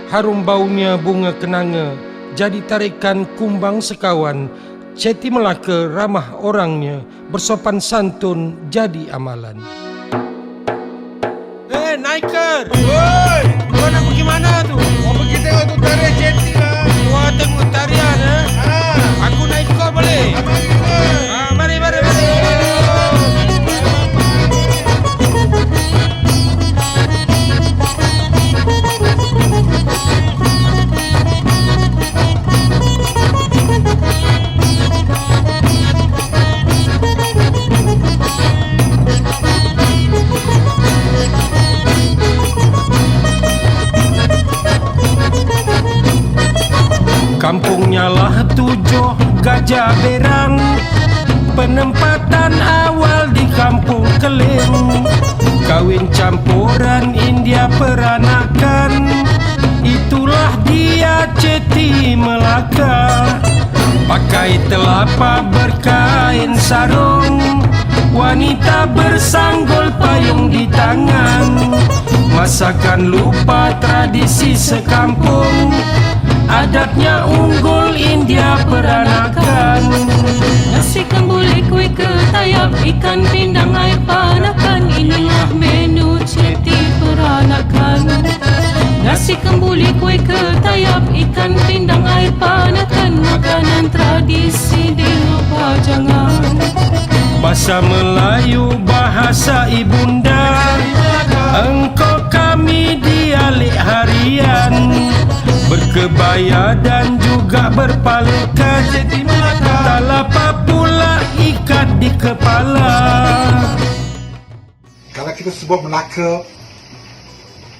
Harum baunya bunga kenanga, jadi tarikan kumbang sekawan. Ceti Melaka ramah orangnya, bersopan santun jadi amalan. Naiker! Woi, Kau nak pergi mana tu? mau pergi tengok tu tarian Ceti lah. Wah, tengok tarian Aku naik kau boleh? Mari. Kampungnya lah Tujuh Gajah Berang, penempatan awal di Kampung Keleng. Kawin campuran India peranakan, itulah dia Ceti Melaka. Pakai telapa berkain sarung, wanita bersanggul payung di tangan. Masakan lupa tradisi sekampung, adatnya unggul India peranakan. Nasi kembuli, kuih ketayap, ikan pindang air panakan. Inilah menu Ceti peranakan. Nasi kembuli, kuih ketayap, ikan pindang air panakan. Makanan tradisi dilupa jangan. Bahasa Melayu, bahasa ibunda, engkau kami dialek harian. Berkebaya dan juga berpalekan, talapa pula ikat di kepala. Kalau kita sebut Melaka,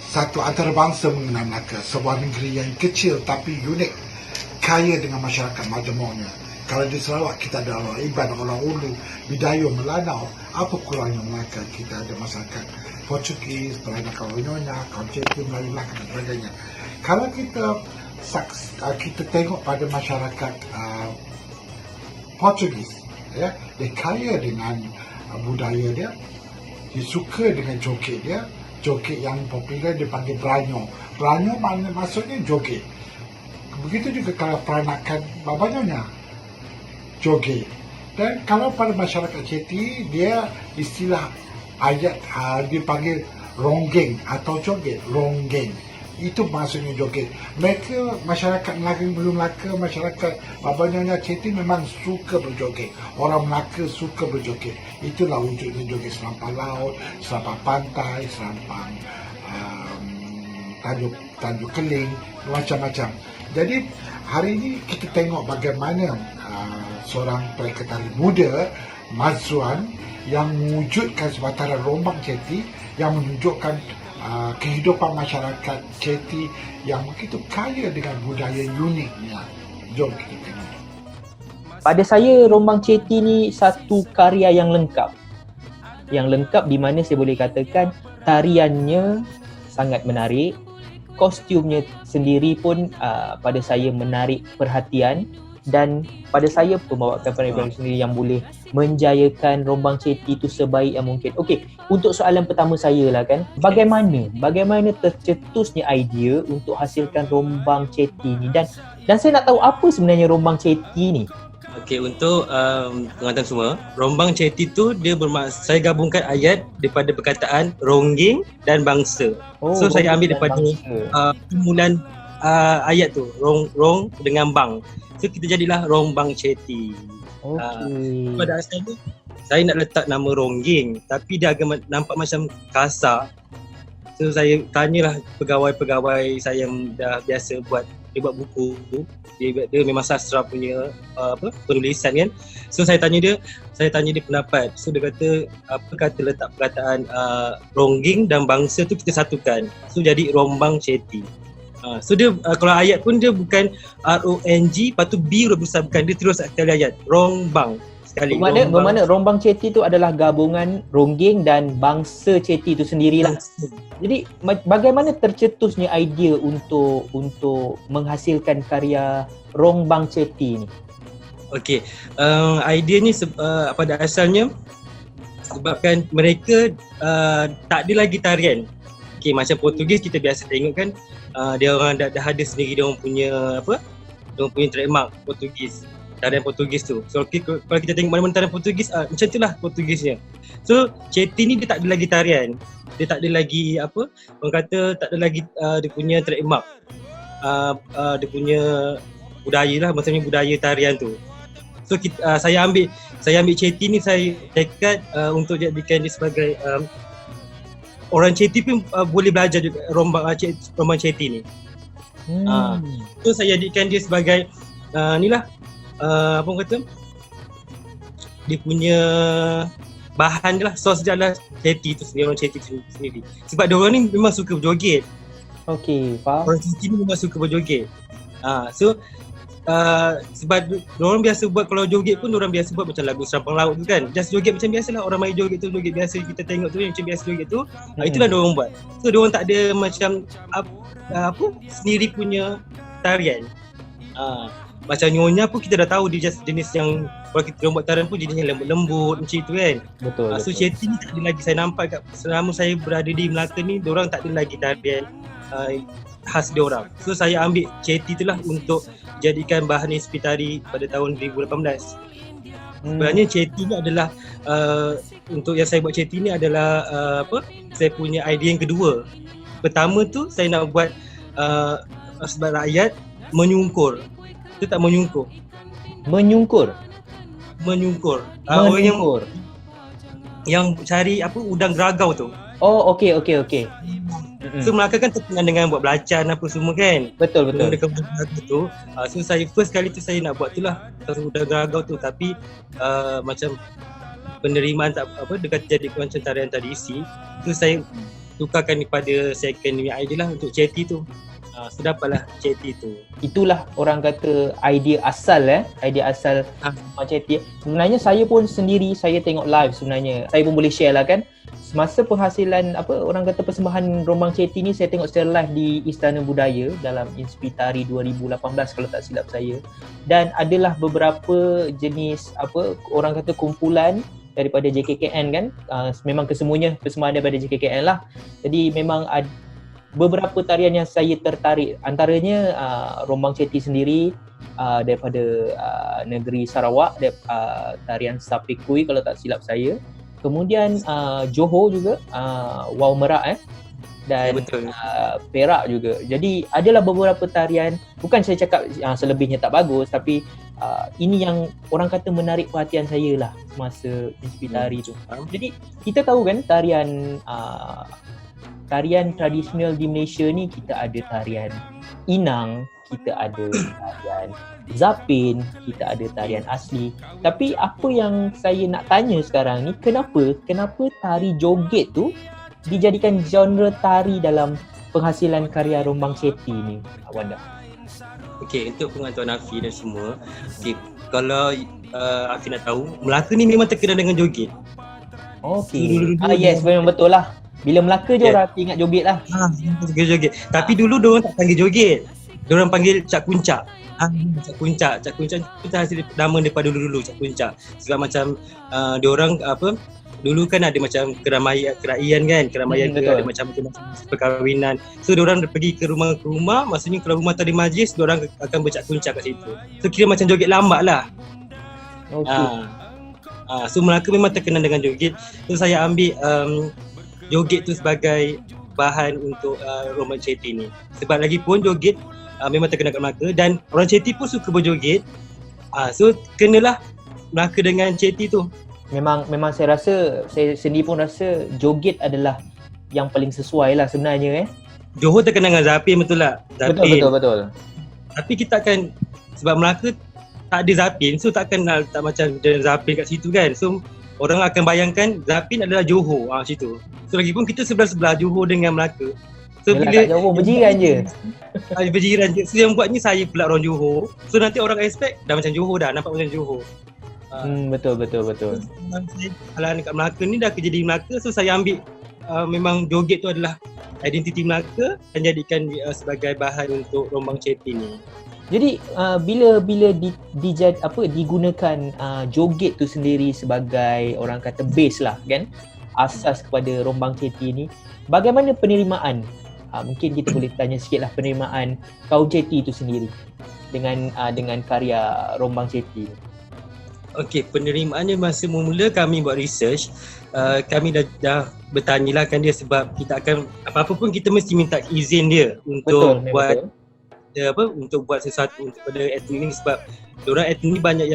satu antarabangsa mengenal Melaka, sebuah negeri yang kecil tapi unik, kaya dengan masyarakat majmuknya. Kalau di Sarawak kita ada orang Iban, orang Ulu, Bidayuh, Melanau. Apa kurangnya Melaka? Kita ada masyarakat Portugis, peranakan orang Nyonya, kaum Ceti, Melayu, Melaka dan sebagainya. Kalau kita tengok pada masyarakat Portugis, ya, dia kaya dengan budaya dia, dia suka dengan joget dia. Joget yang popular dipanggil Branyo. Branyo maksudnya joget. Begitu juga kalau peranakan Babanyonya, joget. Dan kalau pada masyarakat Ceti, dia istilah ayat dipanggil ronggeng atau joget. Ronggeng itu maksudnya joget. Mereka masyarakat Melaka, masyarakat Babanyonya Ceti memang suka berjoget. Orang Melaka suka berjoget. Itulah wujudnya joget selampang laut, selampang pantai, selampang Tanjung Keling, macam-macam. Jadi hari ini kita tengok bagaimana seorang pelakon muda, Mazwan, yang mewujudkan sebatara rombang Ceti yang menunjukkan kehidupan masyarakat Ceti yang begitu kaya dengan budaya uniknya. Jom kita tengok. Pada saya, Rombang Ceti ni satu karya yang lengkap. Yang lengkap di mana saya boleh katakan tariannya sangat menarik. Kostumnya sendiri pun pada saya menarik perhatian. Dan pada saya pembawakan penampilan sendiri yang boleh menjayakan Rombang Ceti itu sebaik yang mungkin. Okey, untuk soalan pertama saya lah kan, bagaimana tercetusnya idea untuk hasilkan Rombang Ceti ni, dan saya nak tahu apa sebenarnya Rombang Ceti ni. Okey, untuk penonton semua, Rombang Ceti tu dia saya gabungkan ayat daripada perkataan ronggeng dan bangsa. So saya ambil daripada permulaan ayat tu, rong dengan bang. So kita jadilah Rombang Ceti. Pada asalnya saya nak letak nama ronggeng, tapi dia agak nampak macam kasar. So saya tanyalah pegawai-pegawai saya yang dah biasa buat buku. Dia memang sastra punya penulisan kan. So saya tanya dia pendapat. So dia kata apa kata letak perkataan ronggeng dan bangsa tu kita satukan. So jadi Rombang Ceti. So dia kalau ayat pun dia bukan R-O-N-G, lepas tu B huruf besar, bukan, dia terus sekali ayat Rombang sekali. Bermakna Rombang Ceti tu adalah gabungan ronggeng dan bangsa Ceti tu sendirilah. Jadi bagaimana tercetusnya idea untuk menghasilkan karya Rombang Ceti ni? Okey, idea ni pada asalnya Sebabkan mereka tak ada lagi tarian. Okay, macam Portugis kita biasa tengok kan, dia orang dah ada sendiri dia orang punya dia orang punya trademark Portugis, tarian Portugis tu. So kalau kita tengok mana-mana tarian Portugis, macam itulah Portugisnya. So Chetty ni dia tak ada lagi tarian, dia tak ada lagi orang kata tak ada lagi dia punya trademark, dia punya budaya lah, maksudnya budaya tarian tu. So saya ambil Chetty ni, saya tekad untuk jadikan dia sebagai orang Chetty pun boleh belajar juga rombang Chetty ni. So saya jadikan dia sebagai inilah apa orang kata, dia punya bahan dia lah, sos dia adalah Chetty tu sendiri, orang Chetty sendiri. Sebab dia orang ni memang suka berjoget. Okey, faham. Orang Chetty ni memang suka berjoget. So sebab orang biasa buat, kalau joget pun orang biasa buat macam lagu Serampang Laut tu kan, just joget macam biasalah, orang main joget tu, joget biasa kita tengok tu macam biasa joget tu. Itulah diorang buat. So diorang tak ada macam sendiri punya tarian. Macam nyonya pun kita dah tahu dia just jenis yang, kalau kita buat tarian pun jenis yang lembut-lembut macam tu kan. Betul. So Chetty ni tak ada lagi, saya nampak selama saya berada di Melaka ni, diorang tak ada lagi tarian khas diorang. So saya ambil Chetty tu lah untuk jadikan bahan inspirasi tari pada tahun 2018. Sebenarnya Chetty ni adalah untuk yang saya buat Chetty ni adalah saya punya idea yang kedua. Pertama tu saya nak buat sebab rakyat menyungkur. Itu tak menyungkur. Menyungkur. Orang yang cari udang geragau tu. Oh, okey. So Melaka kan terkenal dengan buat belacan apa semua kan. Betul. Dekat Melaka tu. So saya first kali tu saya nak buat tu lah, udang geragau tu, tapi macam penerimaan tak dia kata jadi macam tarian tradisi. Tu saya tukarkan kepada second idea lah untuk Chetty tu. So dapatlah Chetty tu. Itulah orang kata idea asal Chetty. Sebenarnya saya pun sendiri, saya tengok live sebenarnya. Saya pun boleh share lah kan. Semasa penghasilan orang kata persembahan rombang Chetty ni, saya tengok secara live di Istana Budaya dalam Inspirasi Tari 2018 kalau tak silap saya. Dan adalah beberapa jenis orang kata kumpulan daripada JKKN kan. Memang kesemuanya persembahan daripada JKKN lah. Jadi memang ada beberapa tarian yang saya tertarik, antaranya rombang Chetty sendiri daripada negeri Sarawak, tarian Sapekui kalau tak silap saya. Kemudian Johor juga, Wau Merak dan Perak juga. Jadi adalah beberapa tarian, bukan saya cakap selebihnya tak bagus, tapi ini yang orang kata menarik perhatian saya lah masa inspirasi tari tu. Jadi kita tahu kan tarian tradisional di Malaysia ni, kita ada tarian Inang, kita ada tarian Zapin, kita ada tarian asli. Tapi apa yang saya nak tanya sekarang ni, kenapa tari joget tu dijadikan genre tari dalam penghasilan karya rombang Chetty ni, Wanda? Okey, untuk pengantuan Afi dan semua, kalau Afi nak tahu, Melaka ni memang terkenal dengan joget. Okey. Yes, memang betul lah. Bila Melaka je orang ingat joget lah. Joget. Tapi dulu diorang tak panggil joget. Diorang panggil Cak Kuncak. Cak Kuncak tu hasil nama daripada dulu Cak Kuncak. Sebab macam diorang dulu kan ada macam keraian kan, ada macam perkahwinan. So diorang pergi ke rumah, maksudnya kalau rumah tu ada majlis, diorang akan bercak kuncak kat situ. So kira macam joget lambat lah. So Melaka memang terkenal dengan joget. So saya ambil joget tu sebagai bahan untuk rombang Chetty ni. Sebab lagi pun joget memang terkenal kat Melaka dan orang Chetty pun suka berjoget. So kenalah Melaka dengan Chetty tu. Memang saya rasa, saya sendiri pun rasa joget adalah yang paling sesuai lah sebenarnya. Johor terkenal dengan Zapin, betul tak? Betul. Tapi kita akan, sebab Melaka tak ada Zapin, so tak macam Zapin kat situ kan. So orang akan bayangkan Zapin adalah Johor situ. So lagipun kita sebelah-sebelah Johor dengan Melaka. So bila Johor berjiran je. Berjiran je. So yang buat ni saya pula orang Johor. So nanti orang expect dah macam Johor dah, nampak macam Johor. Betul. Kalau dekat Melaka ni dah kerja di Melaka, so saya ambil memang joget tu adalah identiti Melaka dan jadikan sebagai bahan untuk rombang Chetty ni. Jadi bila digunakan joget tu sendiri sebagai orang kata base lah kan, asas kepada Rombang Ceti ni, bagaimana penerimaan? Mungkin kita boleh tanya sikit lah penerimaan kaum Ceti tu sendiri dengan karya Rombang Ceti. Okey, penerimaannya masa mula kami buat research, kami dah bertanyalah kan dia, sebab kita akan apa-apa pun kita mesti minta izin dia untuk untuk buat sesuatu untuk pada etnik ni, sebab diorang etnik ni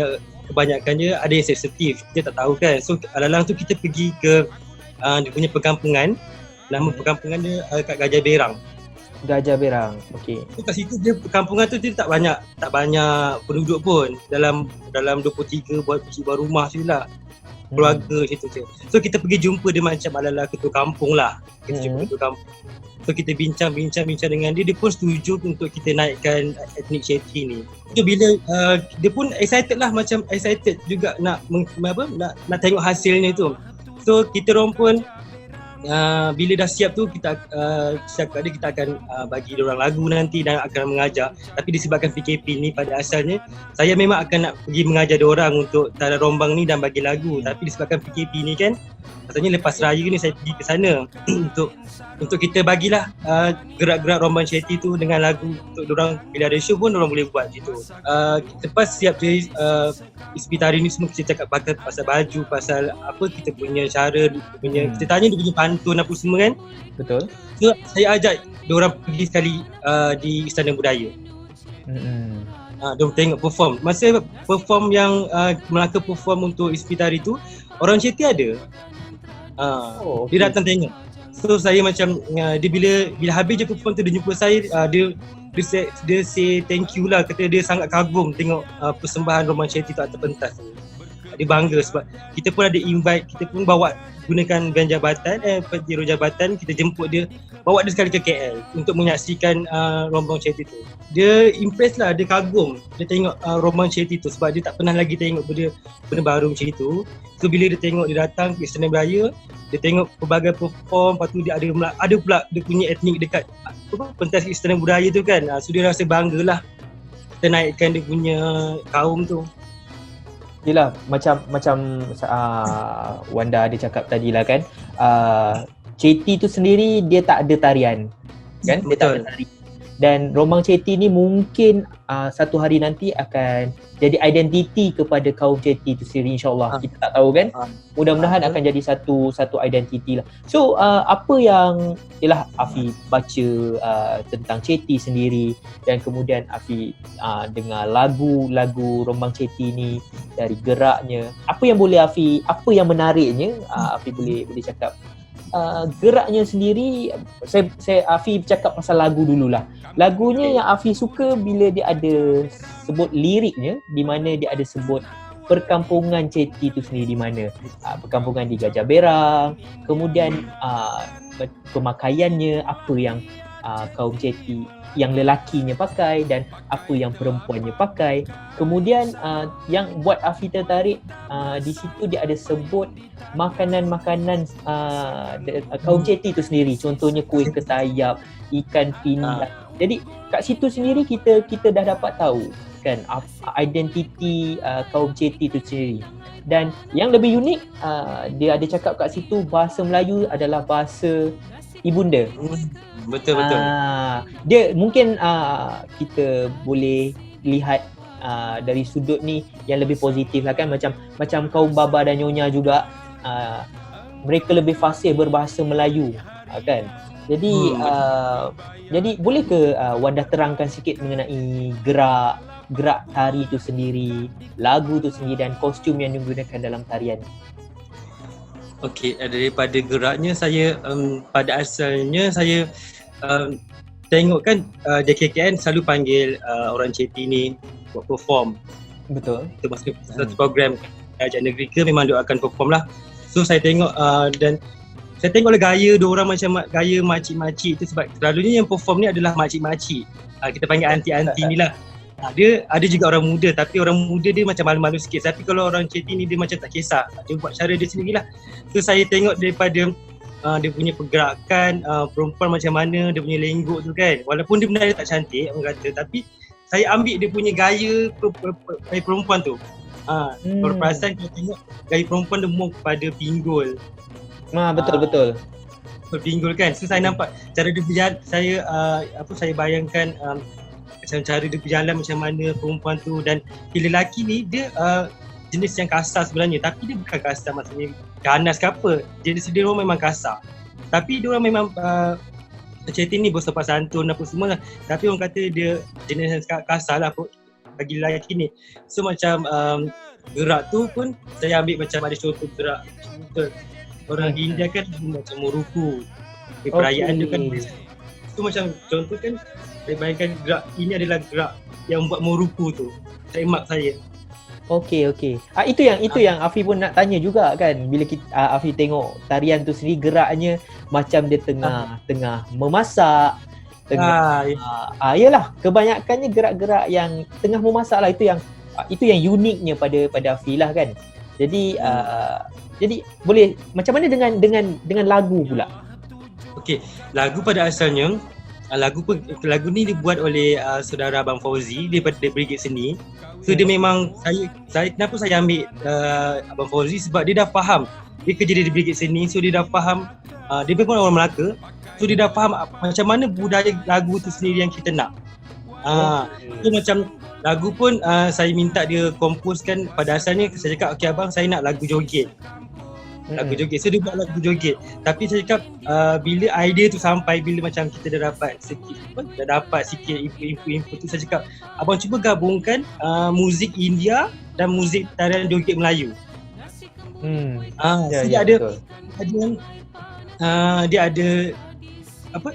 kebanyakannya ada yang sensitif, kita tak tahu kan. So alang-alang tu kita pergi ke dia punya perkampungan, nama perkampungan dia kat Gajah Berang. Gajah Berang, okey. So kat situ dia perkampungan tu dia tak banyak penduduk pun, dalam 23 buat rumah tu lah, keluarga situ je. So kita pergi jumpa dia macam ala-ala ketua kampung lah. Kita jumpa ketua kampung. So kita bincang dengan dia pun setuju untuk kita naikkan etnik Ceti ni. So bila dia pun excited juga nak tengok hasilnya tu. So kita orang pun bila dah siap tu kita cakap dia kita akan bagi dia orang lagu nanti dan akan mengajar. Tapi disebabkan PKP ni pada asalnya saya memang akan nak pergi mengajar dia orang untuk tara rombang ni dan bagi lagu. Tapi disebabkan PKP ni kan, katanya lepas raya ni saya pergi ke sana untuk kita bagilah gerak-gerak Rombang Ceti tu dengan lagu untuk diorang bila ada show pun diorang boleh buat gitu. Lepas siap dari Ispitari ni semua kita cakap pasal baju, pasal apa kita punya cara, kita tanya dia punya pantun apa semua kan. Betul. So saya ajak diorang pergi sekali di Istana Budaya. Diorang tengok perform. Masa perform yang Melaka perform untuk Ispitari tu, orang Ceti ada. Okay. Dia datang tengok. So saya macam dia bila habis je perform tu dia jumpa saya, dia say thank you lah, kata dia sangat kagum tengok persembahan Rombang Ceti tu atas pentas tu. Dia bangga sebab kita pun ada invite, kita pun bawa gunakan van jabatan, Pajero Jabatan, kita jemput dia, bawa dia sekali ke KL untuk menyaksikan Rombang Ceti tu. Dia impress lah, dia kagum, dia tengok Rombang Ceti tu sebab dia tak pernah lagi tengok benda baru macam itu. So bila dia tengok, dia datang ke Istana Budaya, dia tengok pelbagai perform, lepas tu dia ada pula dia punya etnik dekat pentas Istana Budaya tu kan. So dia rasa bangga lah kita naikkan dia punya kaum tu. Yelah, macam Wanda ada cakap tadi lah kan, Ceti tu sendiri dia tak ada tarian kan. Dia tak ada tari. Dan Rombang Ceti ni mungkin satu hari nanti akan jadi identiti kepada kaum Ceti tu sendiri, insyaAllah. Kita tak tahu kan. Mudah-mudahan akan jadi satu identiti lah. So apa yang Afi baca tentang Ceti sendiri, dan kemudian Afi dengar lagu-lagu Rombang Ceti ni, dari geraknya, apa yang menariknya, Afi boleh cakap. Geraknya sendiri, Afi cakap pasal lagu dululah. Lagunya yang Afi suka bila dia ada sebut liriknya, di mana dia ada sebut perkampungan Ceti tu sendiri di mana. Perkampungan di Gajah Berang, kemudian pemakaiannya, apa yang kaum Ceti yang lelakinya pakai dan apa yang perempuannya pakai. Kemudian yang buat Afi tertarik, di situ dia ada sebut makanan-makanan kaum Ceti tu sendiri. Contohnya kuih ketayap, ikan pindang. Jadi kat situ sendiri kita dah dapat tahu kan identiti kaum Ceti tu sendiri. Dan yang lebih unik, dia ada cakap kat situ bahasa Melayu adalah bahasa ibunda. Betul. Dia mungkin kita boleh lihat dari sudut ni yang lebih positif lah kan, macam kaum baba dan nyonya juga, mereka lebih fasih berbahasa Melayu kan. Jadi boleh ke Wanda terangkan sikit mengenai gerak tari itu sendiri, lagu tu sendiri dan kostum yang digunakan dalam tarian? Okey, daripada geraknya saya pada asalnya saya tengok kan JKKN selalu panggil orang Ceti ni buat perform. Betul. Itu masuk satu program Ajak Negeri ke memang dia akan perform lah. So saya tengok dan saya tengoklah gaya diorang macam gaya makcik-makcik tu, sebab selalunya yang perform ni adalah makcik-makcik. Kita panggil anti-anti ni lah. Dia ada juga orang muda, tapi orang muda dia macam malu-malu sikit. Tapi kalau orang Ceti ni dia macam tak kisah, dia buat cara dia sendirilah. So saya tengok daripada dia punya pergerakan, perempuan macam mana, dia punya lenggok tu kan. Walaupun dia benar tak cantik orang kata, tapi saya ambil dia punya gaya perempuan tu. Kalau perasan kita tengok gaya perempuan dia more kepada pinggul. Betul. Pinggul kan. So saya nampak cara dia berjalan, saya bayangkan macam cara dia berjalan macam mana perempuan tu, dan lelaki ni dia jenis yang kasar sebenarnya, tapi dia bukan kasar maksudnya ganas ke apa. Dia orang memang kasar. Tapi dia orang memang Chetty ni bersopan santun apa semua lah. Tapi orang kata dia jenis yang kasar lah bagi lelaki ni. So macam gerak tu pun saya ambil macam ada contoh gerak orang India kan macam Moruku. Perayaan dia kan. So macam contoh kan saya bayangkan gerak ini adalah gerak yang buat Moruku tu. Trademark saya. Okey. Itu yang Afi pun nak tanya juga kan. Bila kita Afi tengok tarian tu sendiri, geraknya macam dia tengah memasak, yalah, kebanyakannya gerak-gerak yang tengah memasak lah. Itu yang uniknya pada Afi lah kan. Jadi boleh macam mana dengan lagu pula? Okey, lagu pada asalnya lagu ni dibuat oleh saudara Abang Fauzi daripada Brigade Seni. So dia memang saya kenapa saya ambil Abang Fauzi, sebab dia dah faham. Dia kerja di Brigade Seni, so dia dah faham. Dia memang orang Melaka, so dia dah faham macam mana budaya lagu tu sendiri yang kita nak. So macam lagu pun saya minta dia komposkan. Pada asalnya saya cakap, okey abang, saya nak lagu joget. So dia buat lagu joget. Tapi saya cakap bila idea tu sampai, bila macam kita dah dapat sikit info tu, saya cakap abang cuba gabungkan muzik India dan muzik tarian joget Melayu. Dia ada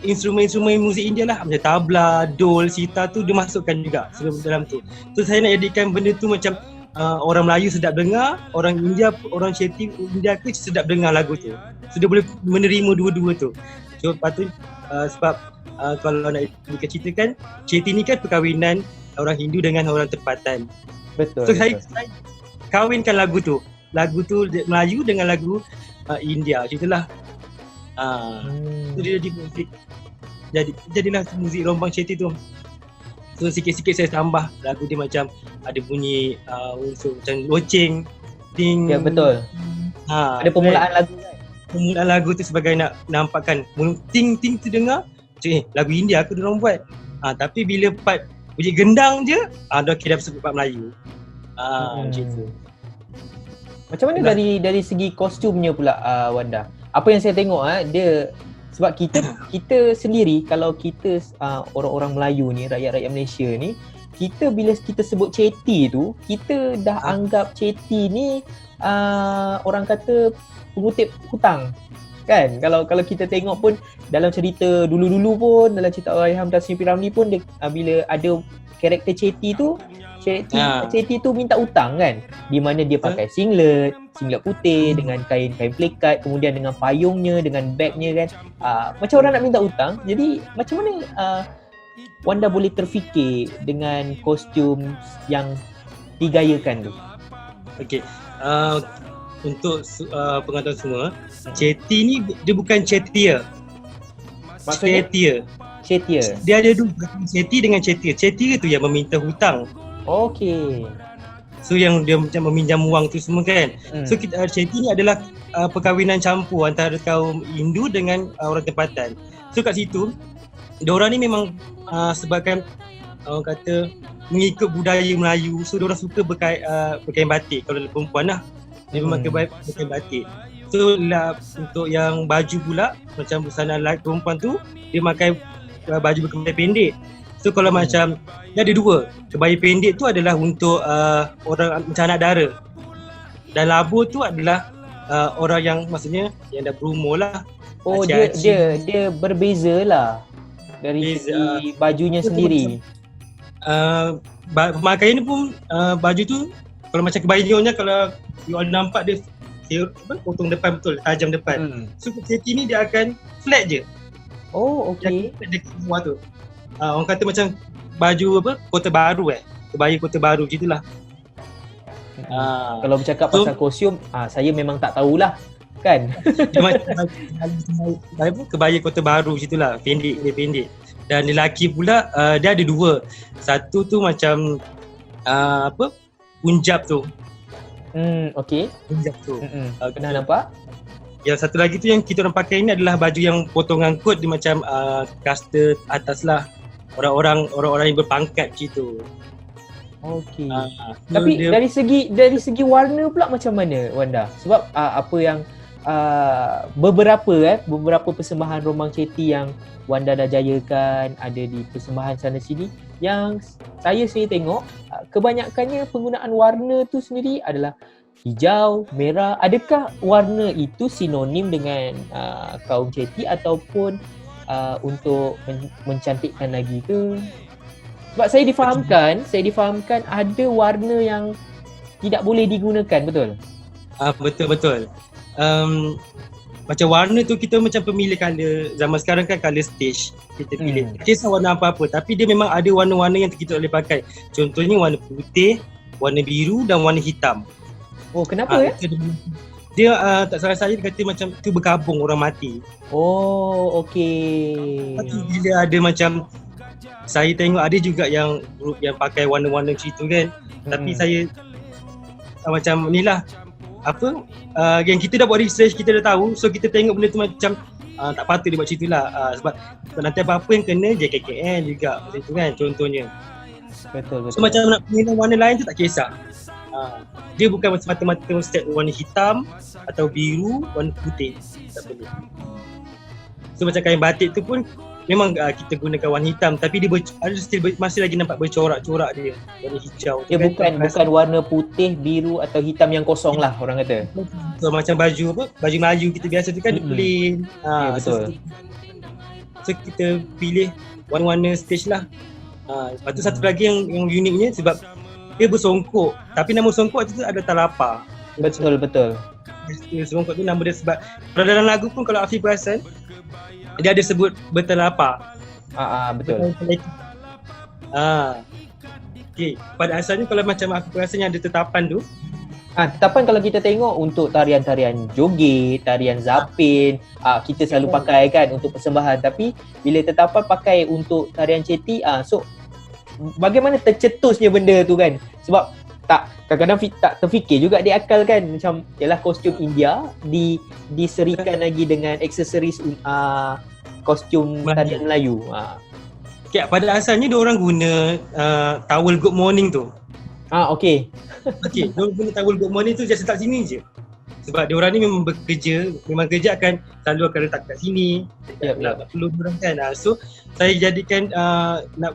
instrumen-instrumen muzik India lah, macam tabla, dol, sitar tu dia masukkan juga dalam tu. So saya nak jadikan benda tu macam orang Melayu sedap dengar, orang India, orang Chetty India ke sedap dengar lagu tu. So dia boleh menerima dua-dua tu. So patut sebab kalau nak ceritakan, Chetty ni kan perkahwinan orang Hindu dengan orang tempatan. Betul. So saya kahwinkan lagu tu Melayu dengan lagu India. Itulah. So dia jadi muzik. Jadilah muzik Rombang Chetty tu. So sikit-sikit saya tambah lagu dia, macam ada bunyi unsur macam loceng, ting. Ya betul. Ada permulaan lagu kan. Permulaan lagu tu sebagai nak nampakkan ting tu dengar macam lagu India aku diorang buat. Tapi bila part bunyi gendang je, dah kira sebut part Melayu. Macam tu. Macam mana dari segi kostumnya pula Wanda? Apa yang saya tengok dia, sebab kita sendiri, kalau kita orang-orang Melayu ni, rakyat-rakyat Malaysia ni, kita bila kita sebut Chetty tu, kita dah anggap Chetty ni orang kata pengutip hutang kan. Kalau kita tengok pun dalam cerita dulu-dulu pun, dalam cerita Allahyarham Tan Sri P. Ramlee pun dia, bila ada karakter Chetty tu minta hutang kan, di mana dia pakai singlet putih dengan kain plekat, kemudian dengan payungnya, dengan bagnya kan, macam orang nak minta hutang. Jadi macam mana Wanda boleh terfikir dengan kostum yang digayakan tu? Okey, untuk penonton semua, Chetty ni dia bukan Chettier. Chettier. Dia ada dua, Chetty dengan Chettier. Chettier tu yang meminta hutang. Okey. So yang dia macam meminjam wang tu semua kan. So Chetty ni adalah perkahwinan campur antara kaum Hindu dengan orang tempatan. So kat situ diorang ni memang sebabkan orang kata mengikut budaya Melayu. So diorang suka berkain batik. Kalau perempuan lah, dia memakai berkain batik. So untuk yang baju pula, macam busana perempuan tu, dia pakai baju berkebaya pendek. So kalau macam dia ada dua, kebaya pendek tu adalah untuk orang macam anak dara, dan labuh tu adalah orang yang maksudnya yang dah berumur lah. Dia berbeza lah dari segi bajunya sendiri. Pemakaian ni pun baju tu kalau macam kebayanya, kalau you all nampak dia potong depan betul, tajam depan. So Chetty ni dia akan flat je. Oh okey. Dia semua tu. Orang kata macam baju Kota Baru kebaya Kota Baru gitulah. Kalau bercakap pasal kostum, saya memang tak tahulah kan. Dia macam kebaya Kota Baru gitulah, pendek. Dan lelaki pula dia ada dua. Satu tu macam punjab tu. Okey. Punjab tu. Pernah nampak? Yang satu lagi tu yang kita orang pakai ni adalah baju yang potongan kot dia macam kasta atas lah. Orang-orang yang berpangkat gitu. Okey. Tapi dari segi warna pula macam mana Wanda? Sebab apa yang beberapa persembahan Rombang Chetty yang Wanda dah jayakan ada di persembahan sana sini yang saya sendiri tengok kebanyakannya penggunaan warna tu sendiri adalah hijau, merah. Adakah warna itu sinonim dengan kaum Chetty ataupun untuk mencantikkan lagi ke? Sebab saya difahamkan ada warna yang tidak boleh digunakan, betul? Betul. Macam warna tu kita macam pemilih colour. Zaman sekarang kan colour stage kita pilih. Tak kisah warna apa-apa tapi dia memang ada warna-warna yang kita boleh pakai. Contohnya warna putih, warna biru dan warna hitam. Oh, kenapa Dia tak salah saya dia kata macam tu berkabung orang mati. Oh, okey. Bila ada macam saya tengok ada juga yang grup yang pakai warna-warna macam tu kan. Tapi saya macam ni lah yang kita dah buat research, kita dah tahu, so kita tengok benda tu macam tak patut dia buat macam itulah sebab nanti apa-apa yang kena JKKN juga macam tu kan contohnya. Betul. So macam nak pilih warna lain tu tak kisah. Dia bukan semata-mata mesti warna hitam atau biru, warna putih tak perlu. So macam kain batik tu pun memang kita gunakan warna hitam tapi dia masih lagi nampak bercorak-corak dia warna hijau. Dia bukan warna putih, biru atau hitam yang kosong lah orang kata. So macam baju Melayu kita biasa tu kan dia plain. Betul. So kita pilih warna-warna stage lah. Lepas tu satu lagi yang uniknya sebab dia bersongkok tapi nama songkok tu ada talapa. Betul. Songkok tu nama dia sebab dalam lagu pun kalau Afi perasan dia ada sebut bertelapa. Betul. Okey, pada asalnya kalau macam aku perasan ada tetapan tu. Tetapan kalau kita tengok untuk tarian-tarian joget, tarian zapin, kita selalu pakai kan untuk persembahan. Tapi bila tetapan pakai untuk tarian Chetty, so bagaimana tercetusnya benda tu kan? Sebab kadang-kadang tak terfikir juga di akal kan, macam ialah kostum India diserikan lagi dengan aksesoris kostum tarian Melayu. Okay, pada asalnya dia orang guna towel good morning tu. Okey. Okey, dia guna towel good morning tu just letak sini je. Sebab dia orang ni memang kerja akan selalu akan letak kat sini. Tak perlu orang kan. So saya jadikan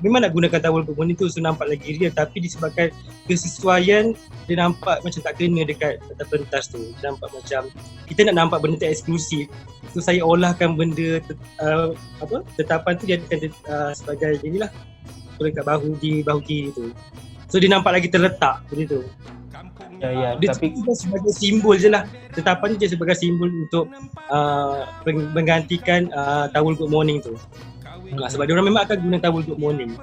memang nak gunakan towel good morning tu so nampak lagi real tapi disebabkan kesesuaian dia nampak macam tak kena dekat pentas tu. Dia nampak macam kita nak nampak benda tu eksklusif. So saya olahkan benda tetapan tu jadikan sebagai inilah dekat di bahu kiri tu. So dia nampak lagi terletak benda tu. Ya, dia tapi sebagai simbol je lah. Tetapan tu je sebagai simbol untuk menggantikan towel good morning tu. Sebab dia orang memang akan guna towel good morning.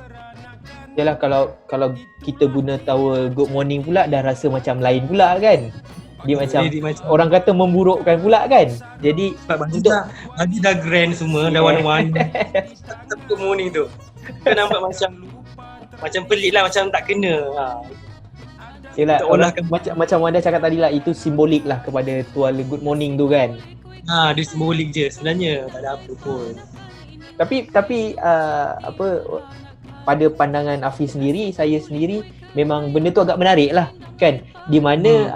Yalah, kalau kita guna towel good morning pula dah rasa macam lain pula kan. Dia macam orang kata memburukkan pula kan. Jadi sebab baju dah grand semua, dah warna-warna. Towel good morning tu kan nampak macam pelik lah, macam tak kena. Yelah, macam Wanda cakap tadi lah, itu simbolik lah kepada tuala good morning tu kan. Dia simbolik je sebenarnya, tak ada apa pun. Tapi pada pandangan Afi sendiri, saya sendiri memang benda tu agak menarik lah kan. Di mana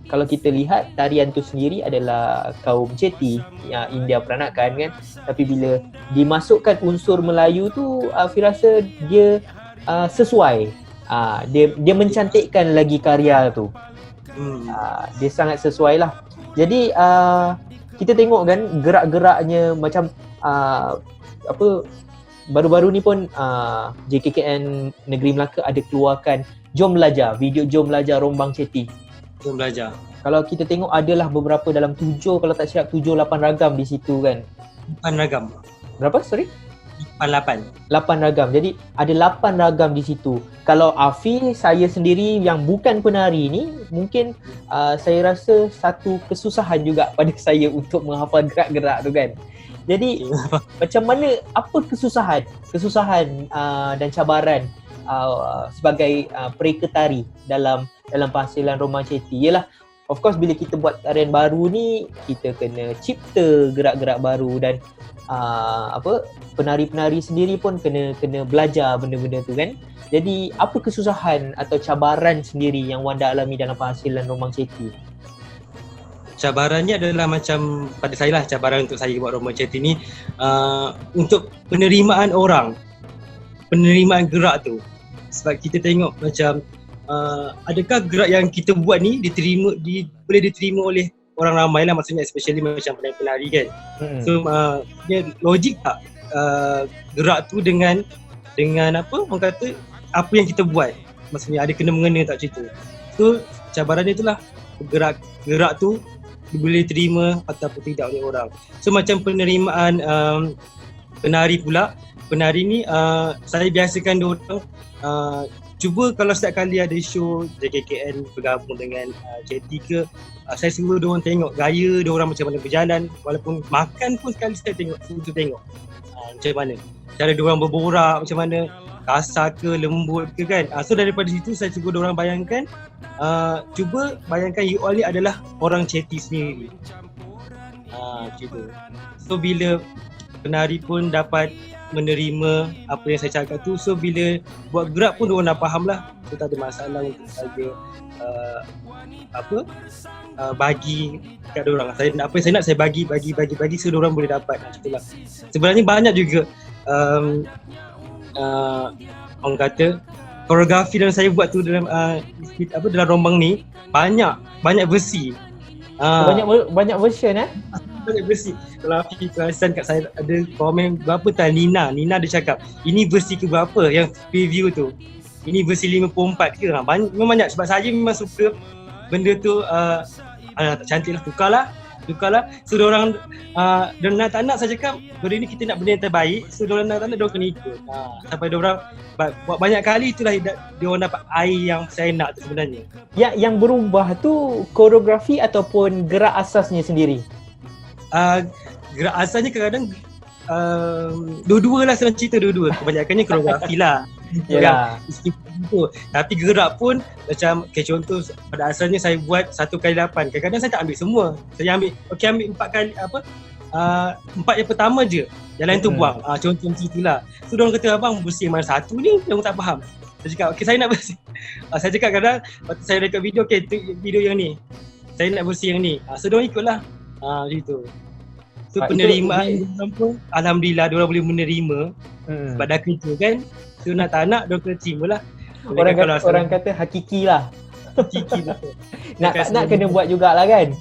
kalau kita lihat tarian tu sendiri adalah kaum Chetty yang India peranakan kan. Tapi bila dimasukkan unsur Melayu tu, Afi rasa dia sesuai. Dia mencantikkan lagi karya tu. Dia sangat sesuai lah. Jadi kita tengok kan gerak-geraknya macam baru-baru ni pun JKKN Negeri Melaka ada keluarkan Jom Belajar, video Jom Belajar Rombang Chetty. Jom Belajar. Kalau kita tengok adalah beberapa dalam 7 kalau tak silap 7-8 ragam di situ kan. 8 ragam. Berapa? Sorry? 8 ragam. Jadi ada 8 ragam di situ. Kalau Afi, saya sendiri yang bukan penari ni, mungkin saya rasa satu kesusahan juga pada saya untuk menghafal gerak-gerak tu kan. Jadi macam mana, apa kesusahan dan cabaran sebagai pereka tari dalam penghasilan Rombang Ceti? Yalah, of course bila kita buat tarian baru ni, kita kena cipta gerak-gerak baru dan penari-penari sendiri pun kena belajar benda-benda tu kan. Jadi apa kesusahan atau cabaran sendiri yang Wanda alami dalam penghasilan Rombang Ceti? Cabarannya adalah macam pada saya lah, cabaran untuk saya buat Rombang Ceti ni untuk penerimaan orang, penerimaan gerak tu. Sebab kita tengok macam adakah gerak yang kita buat ni boleh diterima oleh orang ramai lah, maksudnya especially macam penari kan. So dia logik tak gerak tu dengan apa orang kata, apa yang kita buat, maksudnya ada kena mengena tak macam tu. So cabaran dia itulah, gerak tu boleh diterima ataupun tidak oleh orang. So macam penerimaan penari pula, penari ni saya biasakan diorang cuba kalau setiap kali ada show JKKN bergabung dengan Ceti ke, saya suruh diorang tengok gaya diorang macam mana berjalan, walaupun makan pun sekali saya tengok macam mana cara diorang berborak, macam mana kasar ke lembut ke kan. So daripada situ saya cuba diorang bayangkan, cuba bayangkan you all ni adalah orang Ceti sendiri. Gitu. So bila penari pun dapat menerima apa yang saya cakap tu, so bila buat gerak pun diorang dah faham lah. So tak ada masalah untuk saya bagi kat diorang. Apa yang saya nak saya bagi so diorang boleh dapat. Itulah. Sebenarnya banyak juga orang kata koreografi yang saya buat tu dalam dalam rombang ni banyak versi. Banyak version Banyak versi. Kalau Afi perasan kat saya ada komen berapa tak, Nina dia cakap ini versi ke berapa yang preview tu, ini versi 54 ke. Memang banyak sebab saya memang suka benda tu. Tak cantik lah, tukarlah. So diorang nak tak nak saya cakap benda ni kita nak benda yang terbaik, so diorang nak tak nak diorang kena ikut. Sampai diorang buat banyak kali, itulah diorang dapat air yang saya nak tu sebenarnya. Yang berubah tu koreografi ataupun gerak asasnya sendiri? Gerak asasnya kadang-kadang dua-dua lah, senang cerita dua-dua. Kebanyakannya koreografi lah. Yalah. Tapi gerak pun macam contoh pada asalnya saya buat 1x8. Kadang-kadang saya tak ambil semua. Saya ambil 4 kali 4 yang pertama je. Yang lain tu buang. Contoh macam itulah. So diorang kata, abang bersih mana satu ni? Diorang tak faham. Saya cakap okey saya nak bersih. Saya cakap kadang waktu saya rekod video, okey video yang ni saya nak bersih yang ni. So diorang ikutlah. Macam tu. So penerimaan diorang pun alhamdulillah diorang boleh menerima. Sebab dah kerja kan. So nak tak nak diorang kena terima lah. Orang kata hakiki lah. Hakiki betul. Nak tak nak kena buat jugalah kan.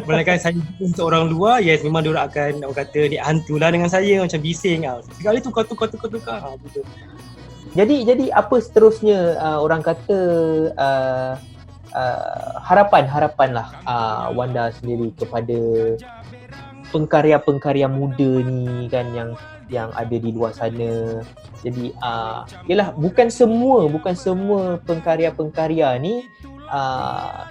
Melainkan saya untuk orang luar, yes memang diorang akan orang kata ni hantu lah dengan saya, macam bising lah. Sekali tukar. Betul. Jadi apa seterusnya orang kata harapan lah Wanda sendiri kepada pengkarya-pengkarya muda ni kan yang ada di luar sana. Jadi yalah, bukan semua pengkarya-pengkarya ni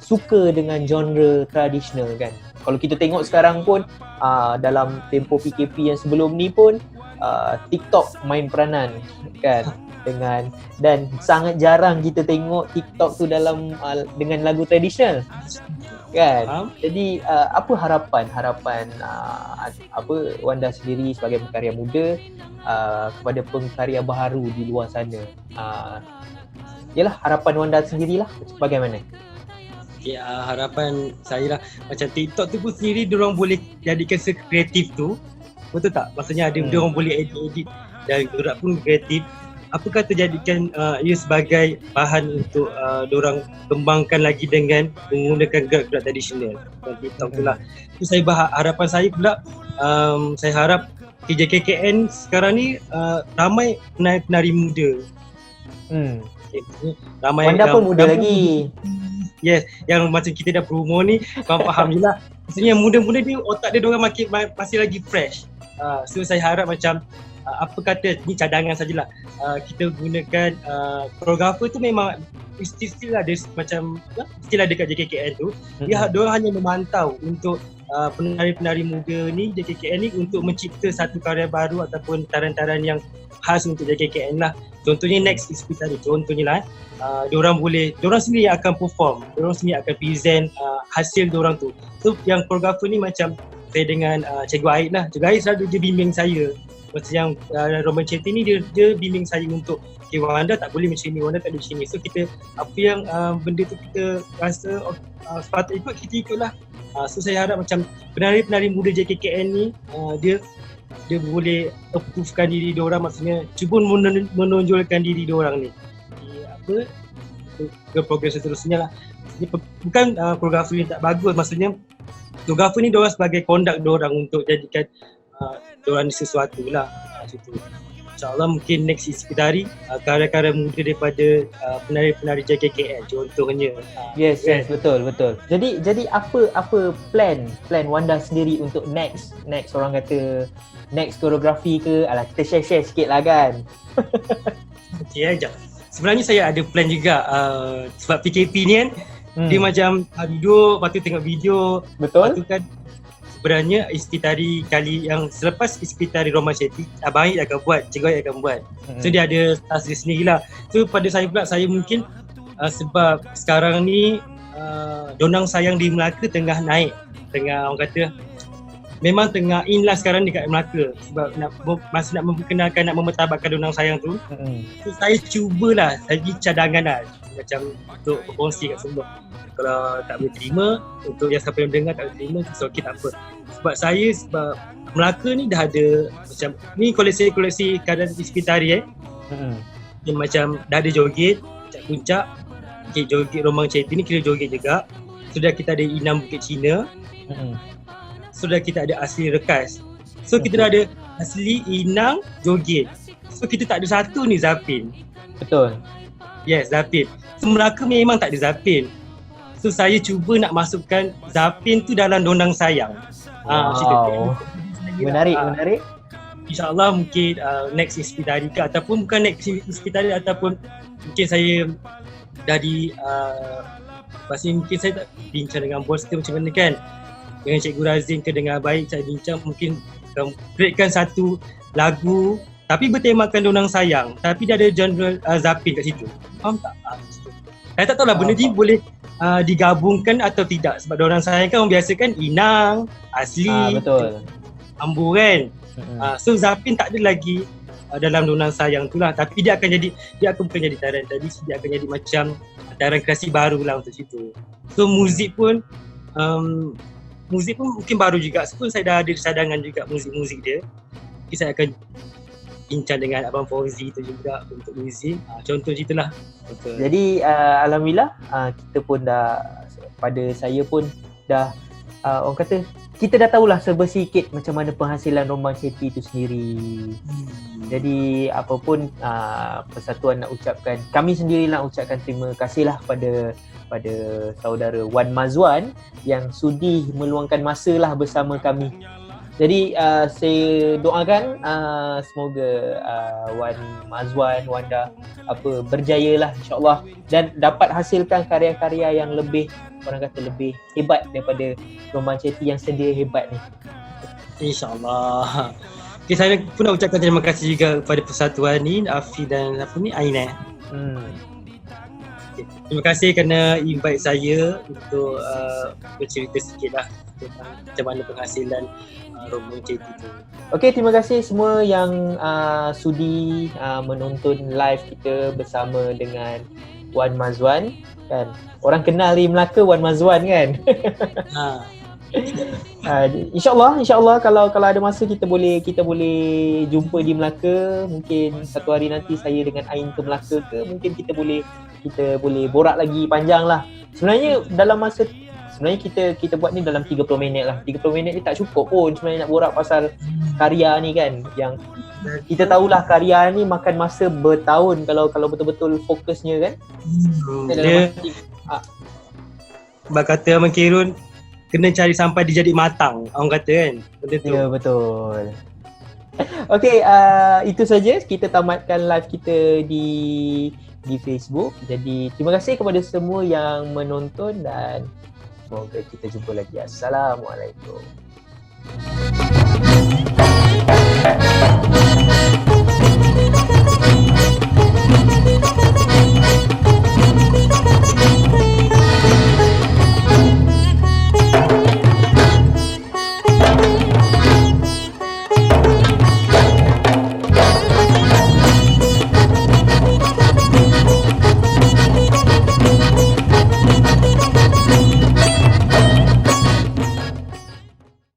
suka dengan genre tradisional kan. Kalau kita tengok sekarang pun dalam tempoh PKP yang sebelum ni pun TikTok main peranan kan, dan sangat jarang kita tengok TikTok tu dengan lagu tradisional kan. Jadi apa harapan Wanda sendiri sebagai pengkarya muda kepada pengkarya baru di luar sana? Yalah, harapan Wanda sendirilah bagaimana? Ya, harapan saya lah macam TikTok tu pun sendiri diorang boleh jadikan sekreatif tu. Betul tak? Maksudnya ada diorang boleh edit dan gerak pun kreatif. Apa kata jadikan ia sebagai bahan untuk diorang kembangkan lagi dengan menggunakan gerak-gerak tradisional dalam TikTok tu lah. So harapan saya pula, saya harap JKKN sekarang ni ramai penari muda. Ramai Wanda pun muda lagi. Yes, yang macam kita dah berumur ni, kau faham je lah. Maksudnya muda-muda ni otak dia diorang masih lagi fresh. So saya harap macam apa kata ni cadangan sajalah, kita gunakan koreografer tu memang still ada macam still ada kat JKKN tu. Diorang hanya memantau untuk penari-penari muda ni JKKN ni untuk mencipta satu karya baru ataupun taran-taran yang khas untuk JKKN lah. Contohnya next Ispitari, contohnya lah diorang sendiri yang akan perform, diorang sendiri akan present hasil diorang tu. So yang koreografer ni macam saya dengan Cikgu Aid lah. Cikgu Aid selalu dia bimbing saya. Macam yang Rombang Chetty ni dia bimbing saya untuk okay, Wanda tak boleh macam ni, Wanda tak boleh macam ni. So kita apa yang benda tu kita rasa sepatut ikut, kita ikutlah. So saya harap macam penari-penari muda JKKN ni dia boleh approvekan diri diorang, maksudnya cuba menonjolkan diri diorang ni. Ke progres seterusnya lah. Bukan koreografer ni tak bagus, maksudnya koreografer ni diorang sebagai conduct diorang untuk jadikan diorang ni sesuatu lah. Situ. InsyaAllah mungkin next Ispitari karya-karya muda daripada penari-penari JKKN contohnya. Yes, betul. Jadi apa plan Wanda sendiri untuk next orang kata next koreografi ke? Alah, kita share sikit lah kan. Okay, sekejap. Sebenarnya saya ada plan juga sebab PKP ni kan dia macam duduk, lepas tu tengok video. Betul. Lepas tu kan sebenarnya Ispitari kali yang selepas Ispitari Rombang Chetty, Abang Aid akan buat, Cikgu Aid akan buat. So dia ada stars dia sendiri lah. So pada saya pula, saya mungkin sebab sekarang ni Donang Sayang di Melaka tengah naik, tengah orang kata memang tengah in lah sekarang dekat Melaka, sebab masih nak memperkenalkan, nak memertabatkan Donang Sayang tu. So saya cubalah, saya pergi cadangan lah macam untuk berkongsi kat semua. Kalau tak boleh terima, untuk yang siapa yang dengar tak boleh terima, so okay, tak apa. Sebab Melaka ni dah ada macam ni koleksi keadaan Ispitari yang macam dah ada joget, puncak, okay, joget Rombang Chetty ni kira joget juga. Sudah kita ada Inam Bukit Cina. Sudah kita ada asli rekas. So kita dah ada asli, Inang, joget. So kita tak ada satu ni Zapin. Betul. Yes, Zapin. So Melaka memang tak ada Zapin. So saya cuba nak masukkan Zapin tu dalam Donang Sayang. Wow. Menarik. InsyaAllah mungkin next Ispitari ke, ataupun bukan next Ispitari, ataupun mungkin saya dah pasti mungkin saya tak bincang dengan bos ke macam mana kan, dengan Cikgu Razin ke, dengan baik saya bincang, mungkin createkan satu lagu tapi bertemakan Donang Sayang, tapi dia ada genre Zapin kat situ. Faham tak? Saya tak tahulah benda ni boleh digabungkan atau tidak, sebab Donang Sayang kan orang biasa kan Inang, asli, betul. Ambu kan. So Zapin tak ada lagi dalam Donang Sayang tu lah, tapi dia akan bukan jadi taran tradisi, dia akan jadi macam taran kreasi baru lah untuk situ. So muzik pun mungkin baru juga, sebab saya dah ada cadangan juga muzik-muzik dia. Mungkin saya akan bincang dengan Abang Fauzi tu juga untuk muzik. Contoh gitulah. Jadi alhamdulillah kita pun dah, pada saya pun dah orang kata kita dah tahulah serba sikit macam mana penghasilan Rombang Chetty itu sendiri. Jadi apa pun persatuan nak ucapkan, kami sendiri nak ucapkan terima kasihlah pada saudara Wan Mazwan yang sudi meluangkan masa lah bersama kami. Jadi saya doakan semoga Wan Mazwan, Wanda berjayalah insya-Allah dan dapat hasilkan karya-karya yang lebih, orang kata lebih hebat daripada Rombang Chetty yang sedia hebat ni. InsyaAllah. Okay, saya pun nak ucapkan terima kasih juga kepada persatuan ni, Afi dan Aina. Okay. Terima kasih kerana invite saya untuk bercerita sikit lah tentang macam mana penghasilan Rombang Chetty tu. Okey, terima kasih semua yang sudi menonton live kita bersama dengan Wan Mazwan kan. Orang kenal di Melaka Wan Mazwan kan. InsyaAllah kalau ada masa kita boleh jumpa di Melaka. Mungkin satu hari nanti saya dengan Ain ke Melaka ke, mungkin kita boleh borak lagi panjang lah. Sebenarnya kita buat ni dalam 30 minit lah. 30 minit ni tak cukup pun sebenarnya nak borak pasal karya ni kan, yang kita tahulah karya ni makan masa bertahun kalau betul-betul fokusnya kan. Dia kata Abang Kirun kena cari sampai dia jadi matang, orang kata kan. Benda tu. Ya, betul. Okey, itu saja kita tamatkan live kita di di Facebook. Jadi terima kasih kepada semua yang menonton dan semoga kita jumpa lagi. Assalamualaikum.